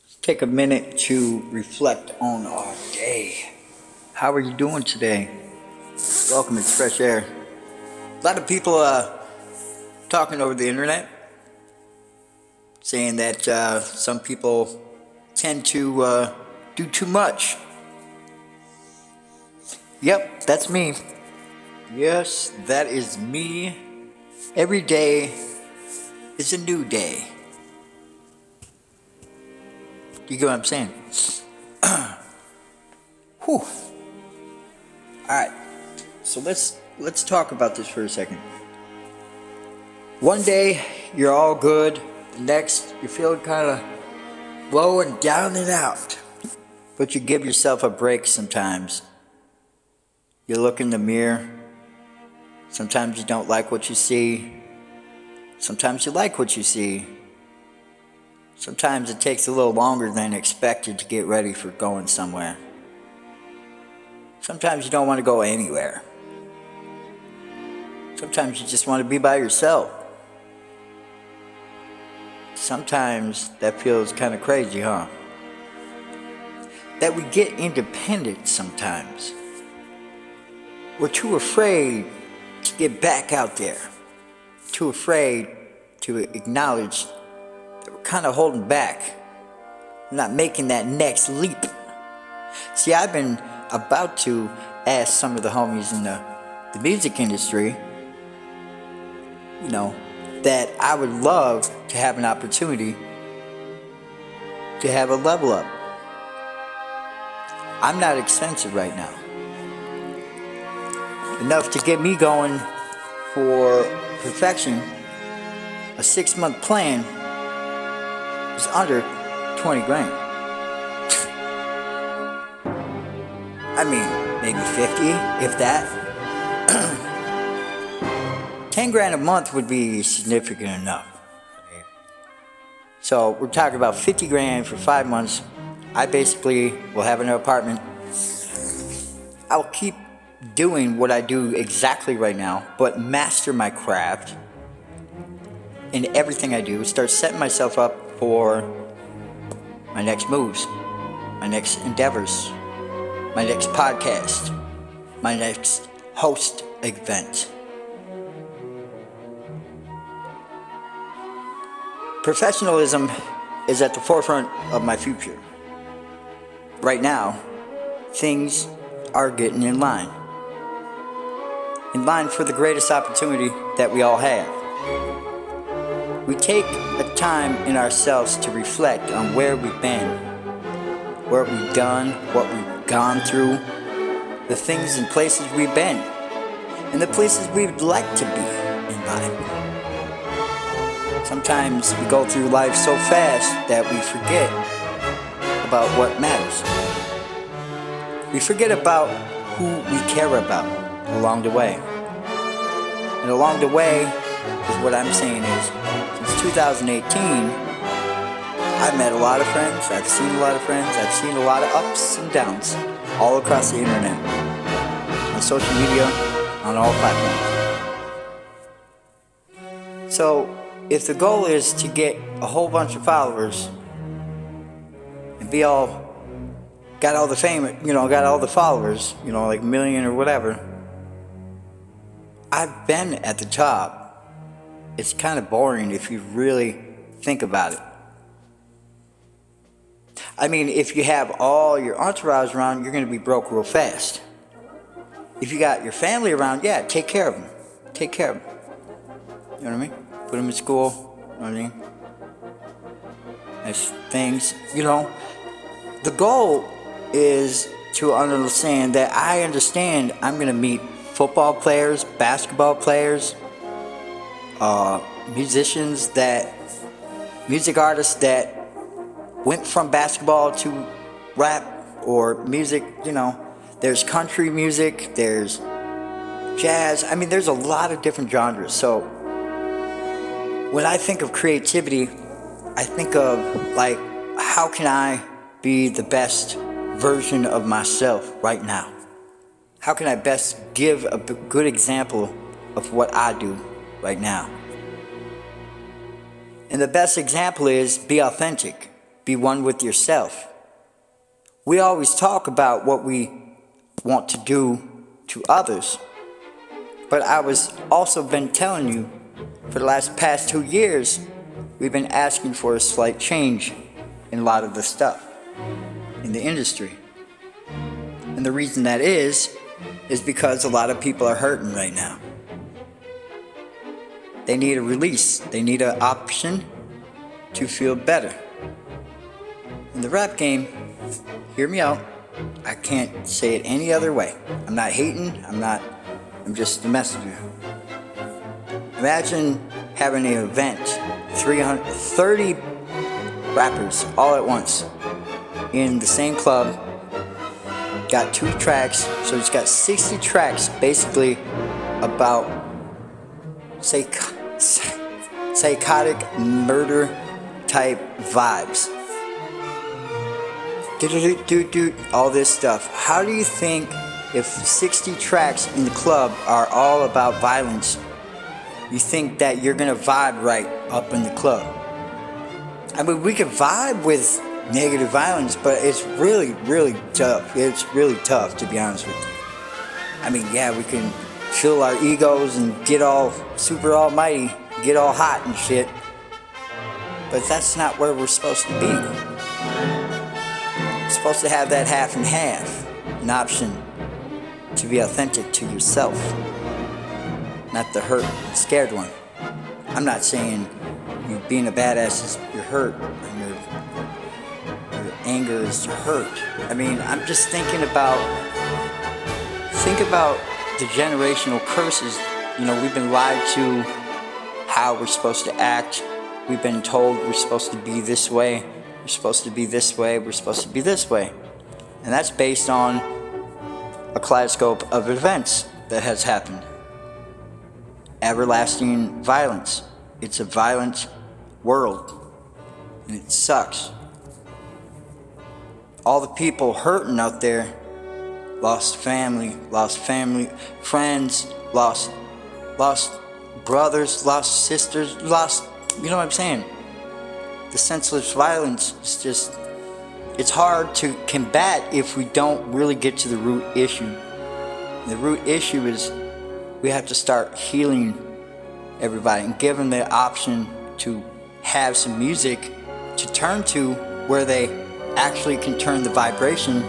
Take a minute to reflect on our day. How are you doing today? Welcome to Fresh Air. A lot of people talking over the internet, saying that some people tend to do too much. Yep, that's me. Yes, that is me. Every day is a new day. You get what I'm saying? Whew. Alright, so let's talk about this for a second. One day you're all good, the next you're feeling kind of low and down and out. But you give yourself a break sometimes. You look in the mirror. Sometimes you don't like what you see. Sometimes you like what you see. Sometimes it takes a little longer than expected to get ready for going somewhere. Sometimes you don't want to go anywhere. Sometimes you just want to be by yourself. Sometimes that feels kind of crazy, huh? That we get independent sometimes. We're too afraid to get back out there. Too afraid to acknowledge that we're kind of holding back. We're not making that next leap. See, I've been about to ask some of the homies in the music industry, that I would love to have an opportunity to have a level up. I'm not expensive right now. Enough to get me going for perfection. A 6-month plan is under 20 grand. I mean, maybe 50, if that. 10 grand a month would be significant enough. So we're talking about 50 grand for 5 months. I basically will have an apartment. I'll keep doing what I do exactly right now, but master my craft in everything I do. Start setting myself up for my next moves, my next endeavors, my next podcast, my next host event. Professionalism is at the forefront of my future. Right now, things are getting in line. In line for the greatest opportunity that we all have. We take a time in ourselves to reflect on where we've been, what we've done, what we've gone through, the things and places we've been, and the places we'd like to be in life. Sometimes we go through life so fast that we forget about what matters. We forget about who we care about along the way. And along the way is what I'm saying is, since 2018, I've met a lot of friends, I've seen a lot of friends, I've seen a lot of ups and downs all across the internet, on social media, on all platforms. So, if the goal is to get a whole bunch of followers and got all the fame, got all the followers, like a million or whatever, I've been at the top. It's kind of boring if you really think about it. I mean, if you have all your entourage around, you're going to be broke real fast. If you got your family around, yeah, take care of them. Take care of them. You know what I mean? Put them in school. You know what I mean? There's things, The goal is to understand that I understand I'm going to meet football players, basketball players, music artists that went from basketball to rap or music, There's country music, there's jazz. I mean, there's a lot of different genres. So when I think of creativity, I think of, how can I be the best version of myself right now? How can I best give a good example of what I do right now? And the best example is be authentic. be one with yourself. We always talk about what we want to do to others, but I was also been telling you for the past 2 years, we've been asking for a slight change in a lot of the stuff in the industry. And the reason that is because a lot of people are hurting right now. They need a release. They need an option to feel better. In the rap game, hear me out. I can't say it any other way. I'm not hating. I'm just the messenger. Imagine having an event, 330 rappers all at once in the same club. Got 2 tracks, so it's got 60 tracks basically about psychotic murder type vibes. All this stuff. How do you think if 60 tracks in the club are all about violence, you think that you're gonna vibe right up in the club? I mean, we could vibe with negative violence, but it's really, really tough. It's really tough, to be honest with you. I mean, yeah, we can fill our egos and get all super almighty, get all hot and shit, but that's not where we're supposed to be. You're supposed to have that half and half, an option to be authentic to yourself, not the hurt and scared one. I'm not saying you being a badass is your hurt and your anger is your hurt. I mean, I'm just thinking about the generational curses. You know, we've been lied to how we're supposed to act. We've been told we're supposed to be this way. We're supposed to be this way. We're supposed to be this way. And that's based on a kaleidoscope of events that has happened. Everlasting violence. It's a violent world. And it sucks. All the people hurting out there lost family, friends, lost brothers, lost sisters, you know what I'm saying? The senseless violence is just, it's hard to combat if we don't really get to the root issue. The root issue is we have to start healing everybody and give them the option to have some music to turn to where they actually can turn the vibration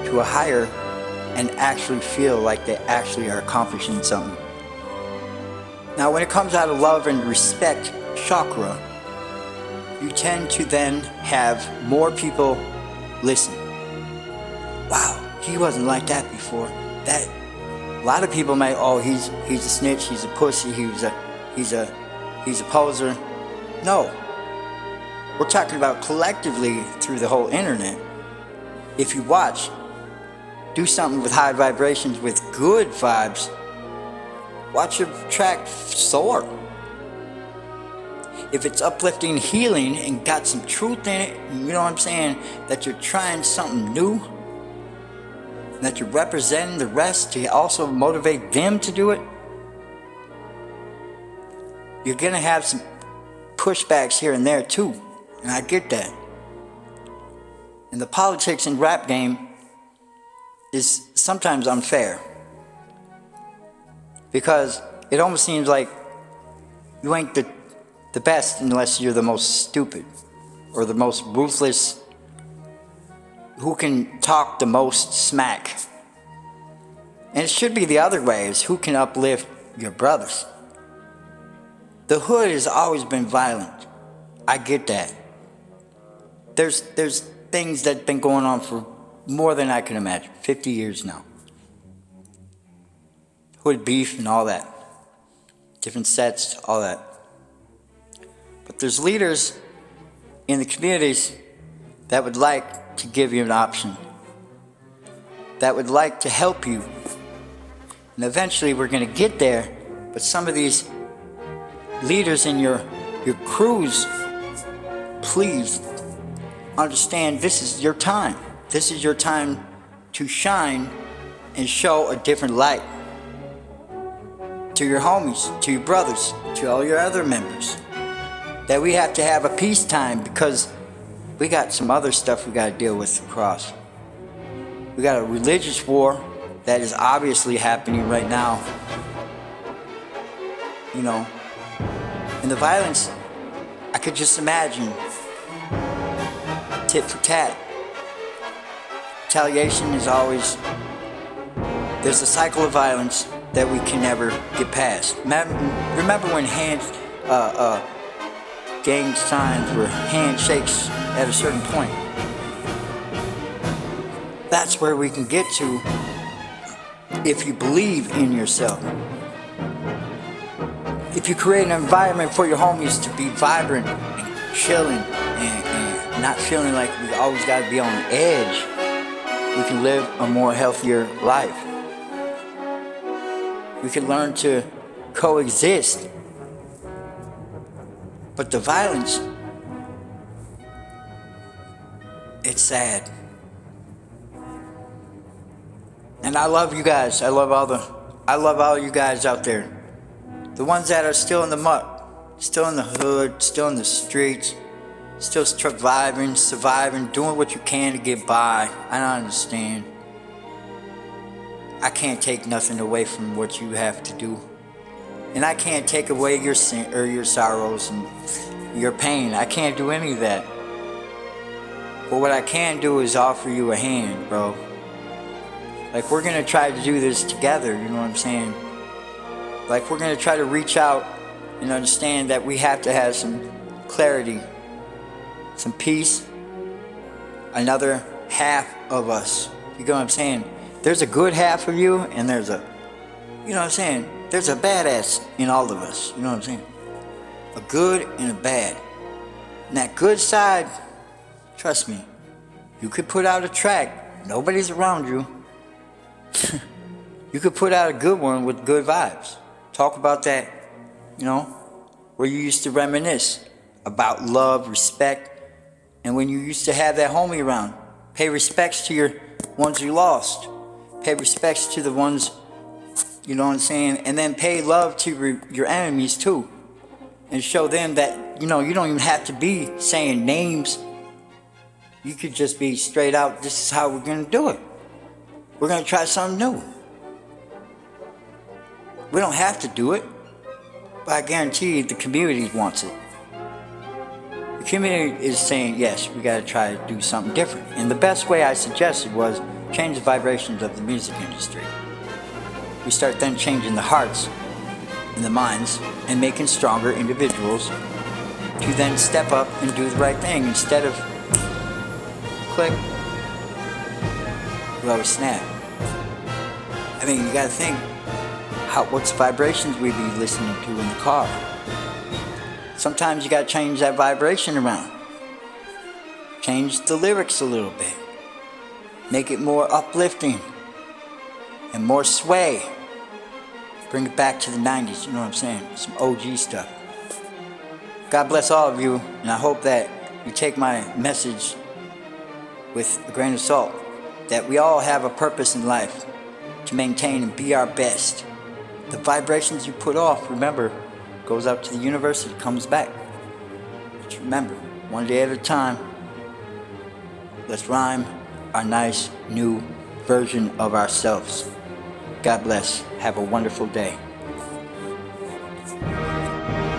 to a higher and actually feel like they actually are accomplishing something. Now, when it comes out of love and respect chakra, you tend to then have more people listen. Wow, he wasn't like that before. That a lot of people might, oh, he's a snitch, he's a pussy, he's a poser. No. We're talking about collectively through the whole internet. If you watch, do something with high vibrations, with good vibes, watch your track soar. If it's uplifting, healing, and got some truth in it, you know what I'm saying, that you're trying something new, that you're representing the rest to also motivate them to do it, you're gonna have some pushbacks here and there too, and I get that. And the politics in rap game is sometimes unfair, because it almost seems like you ain't the best unless you're the most stupid or the most ruthless, who can talk the most smack. And it should be the other way, is who can uplift your brothers. The hood has always been violent. I get that. There's things that have been going on for more than I can imagine. 50 years now. Hood beef and all that. Different sets, all that. But there's leaders in the communities that would like to give you an option, that would like to help you. And eventually we're going to get there, but some of these leaders in your crews, please understand this is your time. This is your time to shine and show a different light to your homies, to your brothers, to all your other members. That we have to have a peacetime, because we got some other stuff we got to deal with across. We got a religious war that is obviously happening right now. You know, and the violence, I could just imagine tit for tat. Retaliation is always, there's a cycle of violence that we can never get past. Remember when gang signs were handshakes at a certain point? That's where we can get to if you believe in yourself. If you create an environment for your homies to be vibrant and chilling and not feeling like we always got to be on edge, we can live a more healthier life. We can learn to coexist. But the violence, it's sad. And I love you guys. I love all you guys out there. The ones that are still in the muck, still in the hood, still in the streets, still surviving, doing what you can to get by. I don't understand. I can't take nothing away from what you have to do. And I can't take away your sin or your sorrows and your pain. I can't do any of that. But what I can do is offer you a hand, bro. Like, we're gonna try to do this together, you know what I'm saying? Like, we're gonna try to reach out and understand that we have to have some clarity, some peace, another half of us. You know what I'm saying? There's a good half of you, and there's a, you know what I'm saying? There's a badass in all of us, you know what I'm saying? A good and a bad. And that good side, trust me, you could put out a track, nobody's around you. You could put out a good one with good vibes. Talk about that, you know, where you used to reminisce about love, respect, and when you used to have that homie around. Pay respects to your ones you lost. Pay respects to the ones, you know what I'm saying, and then pay love to your enemies too. And show them that, you know, you don't even have to be saying names. You could just be straight out, this is how we're gonna do it. We're gonna try something new. We don't have to do it, but I guarantee you the community wants it. The community is saying, yes, we gotta try to do something different. And the best way I suggested was change the vibrations of the music industry. We start then changing the hearts and the minds and making stronger individuals to then step up and do the right thing instead of click, we always snap. I mean, you gotta think, what's the vibrations we be listening to in the car? Sometimes you gotta change that vibration around. Change the lyrics a little bit. Make it more uplifting and more sway. Bring it back to the 90s, you know what I'm saying? Some OG stuff. God bless all of you, and I hope that you take my message with a grain of salt. That we all have a purpose in life to maintain and be our best. The vibrations you put off, remember, goes out to the universe, it comes back. But remember, one day at a time, let's rhyme our nice new version of ourselves. God bless. Have a wonderful day.